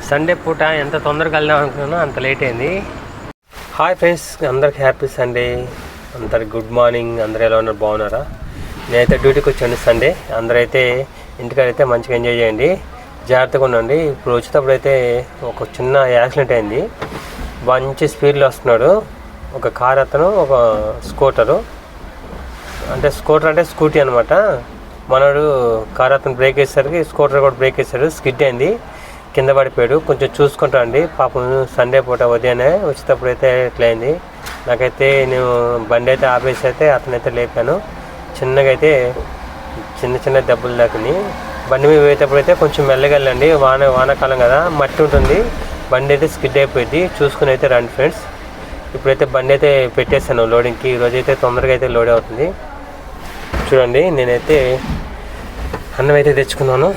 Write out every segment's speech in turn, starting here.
Sunday పూట ఎంత తొందరగా వెళ్దాం అనుకున్నానో అంత లేట్ అయింది. హాయ్ ఫ్రెండ్స్, అందరికి హ్యాపీ సండే, అందరికి గుడ్ మార్నింగ్. అందరూ ఎలా ఉన్నారు, బాగున్నారా? నేనైతే డ్యూటీకి వచ్చాను సండే. అందరైతే ఇంటికాడైతే మంచిగా ఎంజాయ్ చేయండి, జాగ్రత్తగా ఉండండి. ఇప్పుడు వచ్చేటప్పుడు అయితే ఒక చిన్న యాక్సిడెంట్ అయింది. మంచి స్పీడ్లో వస్తున్నాడు ఒక కార్ అతను, ఒక స్కూటర్ అంటే స్కూటీ అనమాట. మనోడు కార్ అతను బ్రేక్ వేసేసరికి స్కూటర్ కూడా బ్రేక్ వేసాడు, స్కిడ్ అయింది, కింద పడిపోయాడు. కొంచెం చూసుకుంటా అండి పాపం. సండే పూట ఉదయాన్నే వచ్చేటప్పుడు అయితే ఇట్లా అయింది. నాకైతే నేను బండి అయితే ఆపేసి అయితే అతనైతే లేపాను. చిన్నగా అయితే చిన్న దెబ్బలు దాకినాయి. బండి మీద పోయేటప్పుడు అయితే కొంచెం మెల్లగా వెళ్ళండి, వానాకాలం కదా, మట్టి ఉంటుంది, బండి అయితే స్కిడ్ అయిపోయింది. చూసుకుని అయితే రండి ఫ్రెండ్స్. ఇప్పుడైతే బండి అయితే పెట్టేస్తాను లోడింగ్కి. ఈరోజు అయితే తొందరగా అయితే లోడ్ అవుతుంది. చూడండి, నేనైతే అన్నం అయితే తెచ్చుకున్నాను.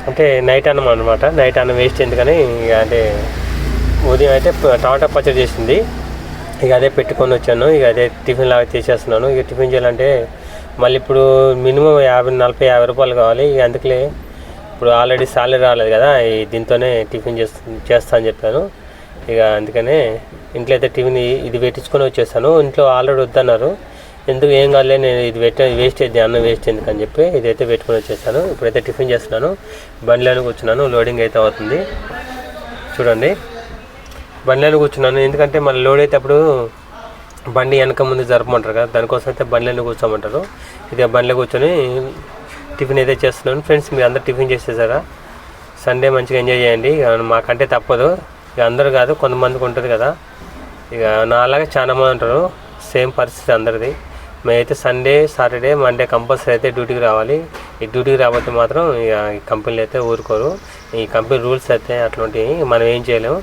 అంటే నైట్ అన్నం అనమాట. నైట్ అన్నం వేస్ట్ ఎందుకని అంటే ఉదయం అయితే టమాటా పచ్చడి చేసింది, ఇక అదే పెట్టుకొని వచ్చాను. ఇక అదే టిఫిన్ లాగా చేసేస్తున్నాను. ఇక టిఫిన్ చేయాలంటే మళ్ళీ ఇప్పుడు మినిమం 40-50 రూపాయలు కావాలి. ఇక అందుకలే ఇప్పుడు ఆల్రెడీ సాలరీ రాలేదు కదా, దీంతోనే టిఫిన్ చేస్తా అని చెప్పాను. ఇక అందుకనే ఇంట్లో అయితే టిఫిన్ ఇది పెట్టించుకొని వచ్చేసాను. ఇంట్లో ఆల్రెడీ వద్దన్నారు. ఎందుకు ఏం కాదులే, నేను ఇది వేస్ట్ అయింది, అన్నం వేస్ట్ ఎందుకు అని చెప్పి ఇదైతే పెట్టుకొని వచ్చేసాను. ఇప్పుడైతే టిఫిన్ చేస్తున్నాను, బండిలోనే కూర్చున్నాను. లోడింగ్ అయితే అవుతుంది. చూడండి, బండిలోనే కూర్చున్నాను. ఎందుకంటే మళ్ళీ లోడ్ అయితే అప్పుడు బండి వెనక ముందు జరపమంటారు కదా, దానికోసం అయితే బండిలోనే కూర్చోమంటారు. ఇదే బండిలో కూర్చొని టిఫిన్ అయితే చేస్తున్నాను. ఫ్రెండ్స్, మీరు అందరు టిఫిన్ చేసేసారా? సండే మంచిగా ఎంజాయ్ చేయండి. మాకంటే తప్పదు, ఇక అందరూ కాదు, కొంతమందికి ఉంటుంది కదా. ఇక నా అలాగే చాలా మంది ఉంటారు, సేమ్ పరిస్థితి అందరిది. మేమైతే సండే, సాటర్డే, మండే కంపల్సరీ అయితే డ్యూటీకి రావాలి. ఈ డ్యూటీకి రాకపోతే మాత్రం ఇక ఈ కంపెనీలు అయితే ఊరుకోరు. ఈ కంపెనీ రూల్స్ అయితే అట్లాంటివి, మనం ఏం చేయలేము.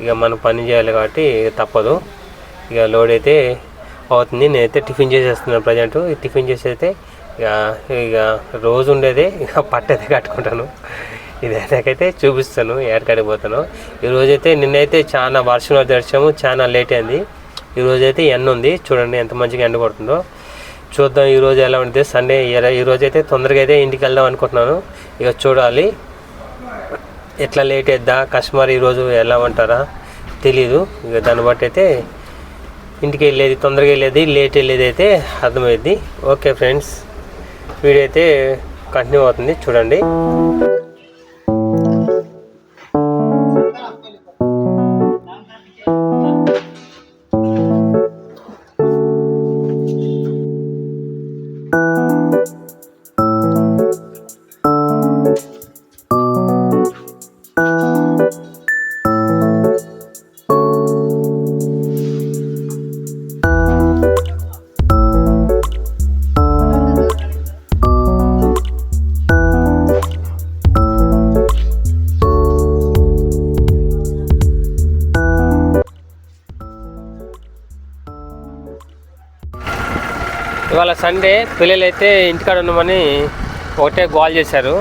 ఇక మనం పని చేయాలి కాబట్టి తప్పదు. ఇక లోడ్ అయితే అవుతుంది. నేనైతే టిఫిన్ చేసేస్తున్నాను ప్రజెంట్. ఈ టిఫిన్ చేసి అయితే ఇక రోజు ఉండేదే ఇక పట్టయితే కట్టుకుంటాను. ఇదైతే చూపిస్తాను ఏడకాడికి పోతాను. ఈరోజైతే నిన్నైతే చాలా వర్షంలో దర్శనము, చాలా లేట్ అయింది. ఈరోజైతే ఎండ ఉంది, చూడండి ఎంత మంచిగా ఎండ కొడుతుందో. చూద్దాం ఈరోజు ఎలా ఉంటుంది సండే. ఈరోజైతే తొందరగా అయితే ఇంటికి వెళ్దాం అనుకుంటున్నాను. ఇక చూడాలి ఎట్లా లేట్ అయిద్దా, కస్టమర్ ఈరోజు ఎలా ఉంటారా తెలీదు. ఇక దాన్ని బట్టి అయితే ఇంటికి వెళ్ళేది, తొందరగా వెళ్ళేది, లేట్ వెళ్ళేది అయితే అర్థమైద్ది. ఓకే ఫ్రెండ్స్, వీడియో అయితే కంటిన్యూ అవుతుంది, చూడండి. ఇవాళ సండే, పిల్లలు అయితే ఇంటికాడ ఉన్నామని ఒకటే గోల్ చేశారు.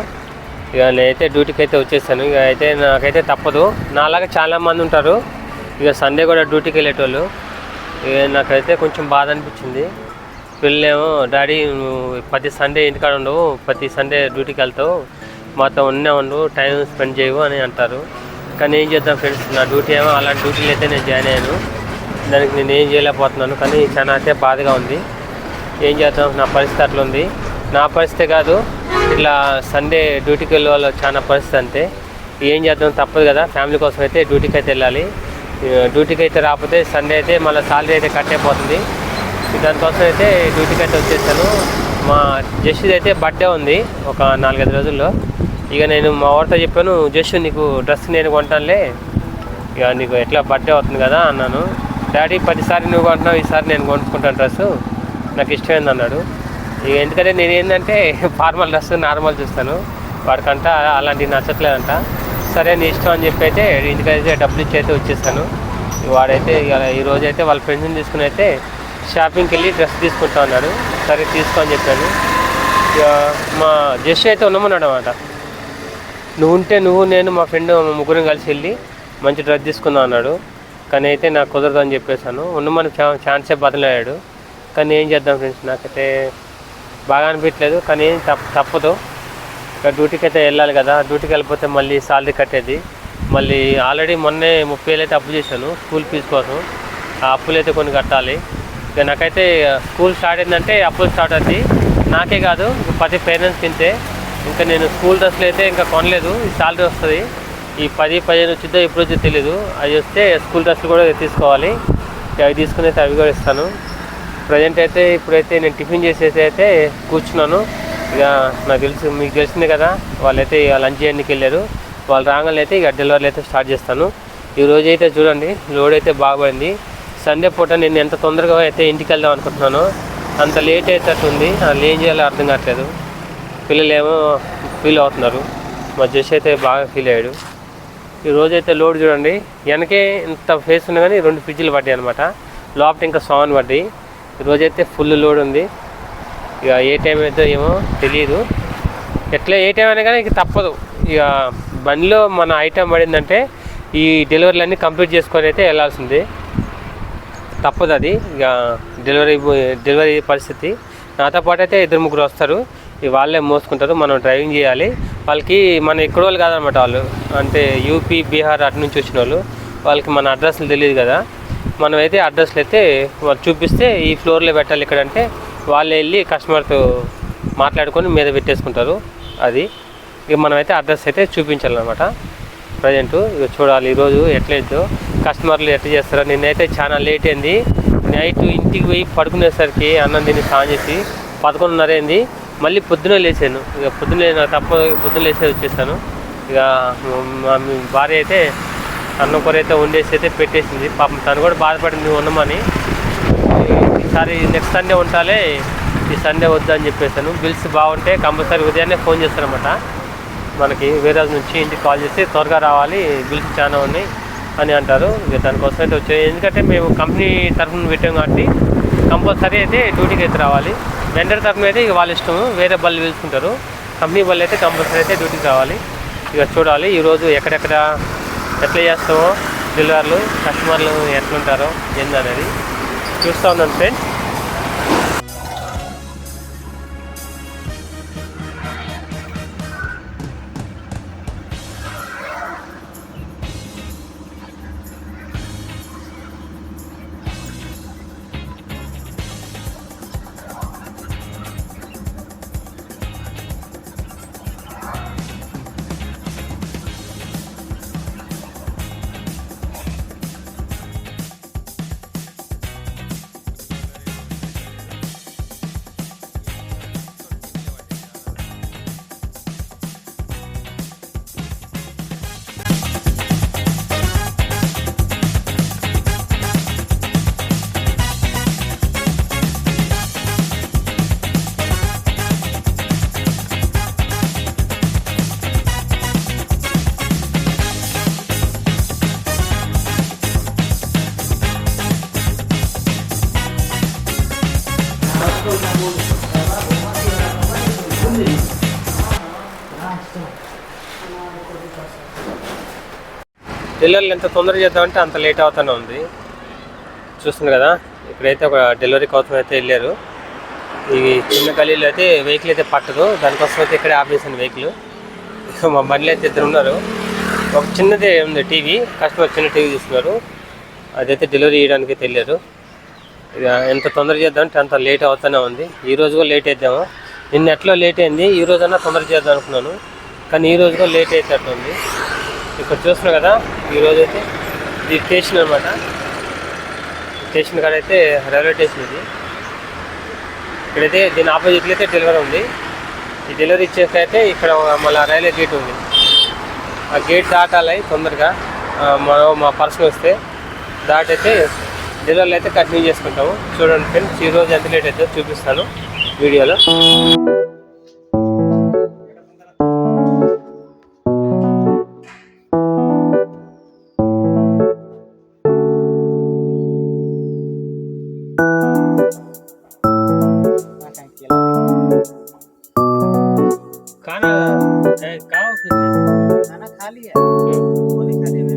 ఇక నేనైతే డ్యూటీకి అయితే వచ్చేసాను. ఇక అయితే నాకైతే తప్పదు, నాలాగా చాలామంది ఉంటారు ఇక సండే కూడా డ్యూటీకి వెళ్ళేటోళ్ళు. ఇక నాకైతే కొంచెం బాధ అనిపించింది. పిల్లలేమో డాడీ ప్రతి సండే ఇంటికాడ ఉండవు, ప్రతి సండే డ్యూటీకి వెళ్తావు, మాతో ఉండు, టైం స్పెండ్ చేయవు అని అంటారు. కానీ ఏం చేద్దాం ఫ్రెండ్స్, నా డ్యూటీ ఏమో అలాంటి డ్యూటీలు అయితే నేను జాయిన్ అయ్యాను. దానికి నేను ఏం చేయలేకపోతున్నాను. కానీ చాలా అయితే బాధగా ఉంది. ఏం చేద్దాం, నా పరిస్థితి అట్లా ఉంది. నా పరిస్థితి కాదు, ఇట్లా సండే డ్యూటీకి వెళ్ళే వాళ్ళు చాలా పరిస్థితి అంతే. ఏం చేద్దాం, తప్పదు కదా. ఫ్యామిలీ కోసం అయితే డ్యూటీకి అయితే వెళ్ళాలి. డ్యూటీకి అయితే రాకపోతే సండే అయితే మళ్ళీ సాలరీ అయితే కట్ అయిపోతుంది. దానికోసం అయితే డ్యూటీకి అయితే వచ్చేసాను. మా జస్ట్ అయితే బర్త్డే ఉంది ఒక 4-5 రోజుల్లో. ఇక నేను మా వారితో చెప్పాను, జస్ట్ నీకు డ్రెస్ నేను కొంటానులే, ఇక నీకు ఎట్లా బర్త్డే అవుతుంది కదా అన్నాను. డాడీ ప్రతిసారి నువ్వు కొంటున్నావు, ఈసారి నేను కొనుక్కుంటాను డ్రెస్సు, నాకు ఇష్టమైంది అన్నాడు. ఇక ఎందుకంటే నేను ఏంటంటే ఫార్మల్ డ్రెస్ నార్మల్ చూస్తాను, వాడికంట అలాంటివి నచ్చట్లేదంట. సరే నీ ఇష్టం అని చెప్పి అయితే ఇంటికైతే డబ్బులు ఇచ్చి అయితే వచ్చేసాను. వాడైతే ఈరోజు అయితే వాళ్ళ ఫ్రెండ్స్ని తీసుకుని అయితే షాపింగ్కి వెళ్ళి డ్రెస్ తీసుకుంటా అన్నాడు. సరే తీసుకో అని చెప్పాను. ఇక మా జస్ట్ అయితే ఉన్నామన్నాడు అన్నమాట. నువ్వు ఉంటే నేను మా ఫ్రెండ్ ముగ్గురం కలిసి వెళ్ళి మంచి డ్రెస్ తీసుకుందాం అన్నాడు. కానీ అయితే నాకు కుదరదు అని చెప్పేశాను. ఉన్నమని ఛాన్సే బదిలాడాడు. కానీ ఏం చేద్దాం ఫ్రెండ్స్, నాకైతే బాగా అనిపించలేదు. కానీ ఏం తప్పదు, డ్యూటీకి అయితే వెళ్ళాలి కదా. డ్యూటీకి వెళ్ళిపోతే మళ్ళీ సాలరీ కట్టేది. మళ్ళీ ఆల్రెడీ మొన్నే 30,000 అయితే అప్పు చేశాను స్కూల్ ఫీజు కోసం. ఆ అప్పులు అయితే కొన్ని కట్టాలి. ఇక నాకైతే స్కూల్ స్టార్ట్ అయిందంటే అప్పులు స్టార్ట్ అవుతుంది. నాకే కాదు ప్రతి పేరెంట్స్ తింటే. ఇంకా నేను స్కూల్ డ్రెస్సులు అయితే ఇంకా కొనలేదు. ఈ శాలరీ వస్తుంది, ఈ 10-15 వచ్చిద్దో ఎప్పుడు వచ్చి తెలీదు. అవి వస్తే స్కూల్ డ్రెస్సులు కూడా తీసుకోవాలి. అవి తీసుకుని అయితే అవి కూడా ఇస్తాను. ప్రజెంట్ అయితే ఇప్పుడైతే నేను టిఫిన్ చేసేసి అయితే కూర్చున్నాను. ఇక నాకు మీకు తెలిసిందే కదా, వాళ్ళైతే లంచ్ చేయడానికి వెళ్ళారు. వాళ్ళు రాగానే అయితే ఇక డెలివరీ అయితే స్టార్ట్ చేస్తాను. ఈరోజు అయితే చూడండి లోడ్ అయితే బాగుంది. సండే పూట నేను ఎంత తొందరగా అయితే ఇంటికి వెళ్దాం అనుకుంటున్నాను, అంత లేట్ అవుతుంది. అది ఏం చేయాలో అర్థం కావట్లేదు. పిల్లలు ఏమో ఫీల్ అవుతున్నారు, మా జస్ట్ అయితే బాగా ఫీల్ అయ్యాడు. ఈరోజైతే లోడ్ చూడండి, వెనకే ఇంత ఫేస్ ఉన్నా కానీ 2 ఫ్రిడ్జ్లు పడ్డాయి అనమాట. లోపల ఇంకా సాన్ పడ్డాయి. ఈరోజైతే ఫుల్ లోడ్ ఉంది. ఇక ఏ టైం అయితే ఏమో తెలియదు. ఎట్లా ఏ టైం అయినా కానీ ఇక తప్పదు. ఇక బండిలో మన ఐటెం పడిందంటే ఈ డెలివరీలన్నీ కంప్లీట్ చేసుకొని అయితే వెళ్ళాల్సిందే, తప్పదు అది. ఇక డెలివరీ పరిస్థితి. నాతో పాటు అయితే 2-3 వస్తారు. వాళ్ళే మోసుకుంటారు, మనం డ్రైవింగ్ చేయాలి. వాళ్ళకి మన ఇక్కడ వాళ్ళు కాదనమాట, వాళ్ళు అంటే యూపీ, బీహార్ అటు నుంచి వచ్చిన వాళ్ళు. వాళ్ళకి మన అడ్రస్లు తెలియదు కదా. మనమైతే అడ్రస్లు అయితే వాళ్ళు చూపిస్తే ఈ ఫ్లోర్లో పెట్టాలి ఇక్కడంటే వాళ్ళు వెళ్ళి కస్టమర్తో మాట్లాడుకొని మీద పెట్టేసుకుంటారు. అది ఇక మనమైతే అడ్రస్ అయితే చూపించాలన్నమాట. ప్రజెంటు ఇక చూడాలి ఈరోజు ఎట్లయిద్దో, కస్టమర్లు ఎట్లా చేస్తారో. నిన్నైతే చాలా లేట్ అయింది. నైట్ ఇంటికి పోయి పడుకునేసరికి అన్నం తిని స్నానం చేసి 11:30 అయింది. మళ్ళీ పొద్దున లేచాను. ఇక పొద్దున్న పొద్దున లేచే వచ్చేసాను. ఇక మా భార్య అయితే అన్నం కూర అయితే వండేసి అయితే పెట్టేసింది. పాపం తను కూడా బాధపడింది ఉండమని. ఈసారి నెక్స్ట్ సండే ఉంటాలే, ఈ సండే వద్దని చెప్పేసాను. బిల్స్ బాగుంటే కంపల్సరీ ఉదయాన్నే ఫోన్ చేస్తారనమాట మనకి. వేరే నుంచి ఇంటికి కాల్ చేసి త్వరగా రావాలి, బిల్స్ చాలా ఉన్నాయి అని అంటారు. ఇక దానికోసం అయితే వచ్చాయి. ఎందుకంటే మేము కంపెనీ తరఫున పెట్టాం కాబట్టి కంపల్సరీ అయితే డ్యూటీకి అయితే రావాలి. వెండర్ తరఫున అయితే ఇక వాళ్ళ ఇష్టము, వేరే బళ్ళు పిలుచుకుంటారు. కంపెనీ బళ్ళు అయితే కంపల్సరీ అయితే డ్యూటీకి రావాలి. ఇక చూడాలి ఈరోజు ఎక్కడెక్కడ ఎట్లా చేస్తామో, డెలివర్లు కస్టమర్లు ఎట్లుంటారో ఏందనేది చూస్తూ ఉన్నాను ఫ్రెండ్స్. డెలివరీలు ఎంత తొందరగా చేద్దామంటే అంత లేట్ అవుతూనే ఉంది. చూస్తున్నారు కదా, ఇక్కడైతే ఒక డెలివరీ కోసం అయితే వెళ్ళారు. ఈ చిన్న గలీలో అయితే వెహికల్ అయితే పట్టదు, దానికోసం అయితే ఇక్కడే ఆపేసాను వెహికల్. ఇక మా బండిలో అయితే 2 ఉన్నారు. ఒక చిన్నదే ఉంది టీవీ, కస్టమర్ చిన్న టీవీ తీసుకున్నారు, అదైతే డెలివరీ చేయడానికి అయితే వెళ్ళారు. ఇక ఎంత తొందరగా చేద్దామంటే అంత లేట్ అవుతూనే ఉంది. ఈరోజు కూడా లేట్ అయిద్దాము. నిన్న ఎట్లా లేట్ అయింది, ఈ రోజన్నా తొందరగా చేద్దాం అనుకున్నాను, కానీ ఈ రోజు కూడా లేట్ అయినట్టుంది. ఇక్కడ చూస్తున్నాం కదా, ఈరోజు అయితే ఇది స్టేషన్ అనమాట. స్టేషన్ కాడ అయితే రైల్వే స్టేషన్ ఇది. ఇక్కడైతే దీని ఆపోజిట్లో అయితే డెలివరీ ఉంది. ఈ డెలివరీ ఇచ్చేస్తే ఇక్కడ మళ్ళీ రైల్వే గేట్ ఉంది. ఆ గేట్ దాటాలి తొందరగా, మా పర్సన్ వస్తే దాటైతే డెలివరీలు అయితే కంటిన్యూ చేసుకుంటాము. చూడండి ఫ్రెండ్స్, ఈరోజు ఎంత లేట్ అయితే చూపిస్తాను వీడియోలో. खाना खा लिया, खाली खाली में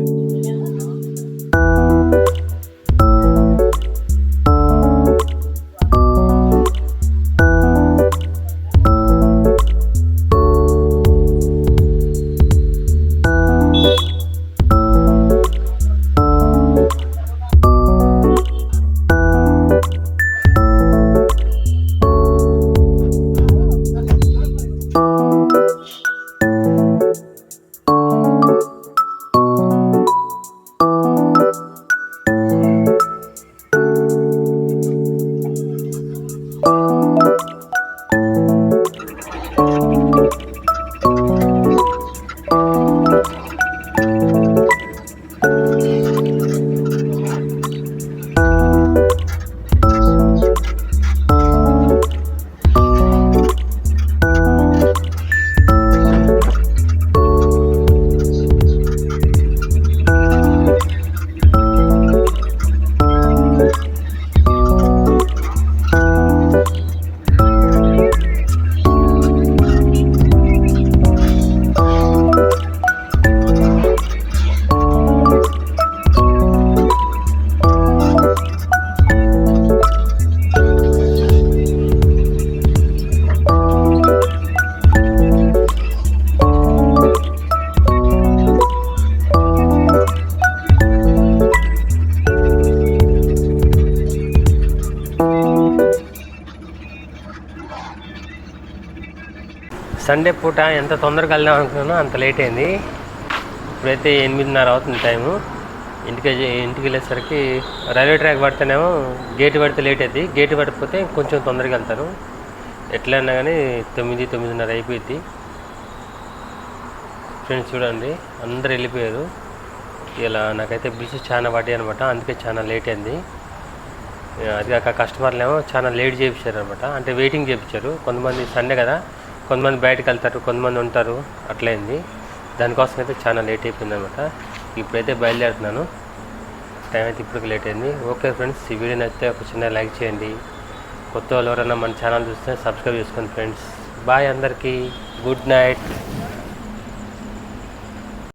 సండే పూట ఎంత తొందరగా వెళ్దాం అనుకున్నానో అంత లేట్ అయింది. ఇప్పుడైతే 8:30 అవుతుంది టైము. ఇంటికి వెళ్ళేసరికి రైల్వే ట్రాక్ పడితేనేమో గేట్ పడితే లేట్ అవుతుంది, గేట్ పడిపోతే కొంచెం తొందరగా వెళ్తాను. ఎట్లయినా కానీ 9-9:30 అయిపోయింది. ఫ్రెండ్స్ చూడండి అందరు వెళ్ళిపోయారు. ఇలా నాకైతే బిల్స్ చాలా పడ్డాయి అనమాట, అందుకే చాలా లేట్ అయింది. అది కాక కస్టమర్లు ఏమో చాలా లేట్ చేయించారు అనమాట, అంటే వెయిటింగ్ చేయించారు. కొంతమంది సండే కదా, కొంతమంది బయటకు వెళ్తారు, కొంతమంది ఉంటారు, అట్లయింది. దానికోసం అయితే చాలా లేట్ అయిపోయింది అనమాట. ఇప్పుడైతే బయలుదేరుతున్నాను. టైం అయితే ఇప్పటికి లేట్ అయింది. ఓకే ఫ్రెండ్స్, ఈ వీడియో నచ్చితే ఒక చిన్న లైక్ చేయండి. కొత్త వాళ్ళు ఎవరైనా మన ఛానల్ చూస్తే సబ్స్క్రైబ్ చేసుకోండి ఫ్రెండ్స్. బాయ్ అందరికీ, గుడ్ నైట్.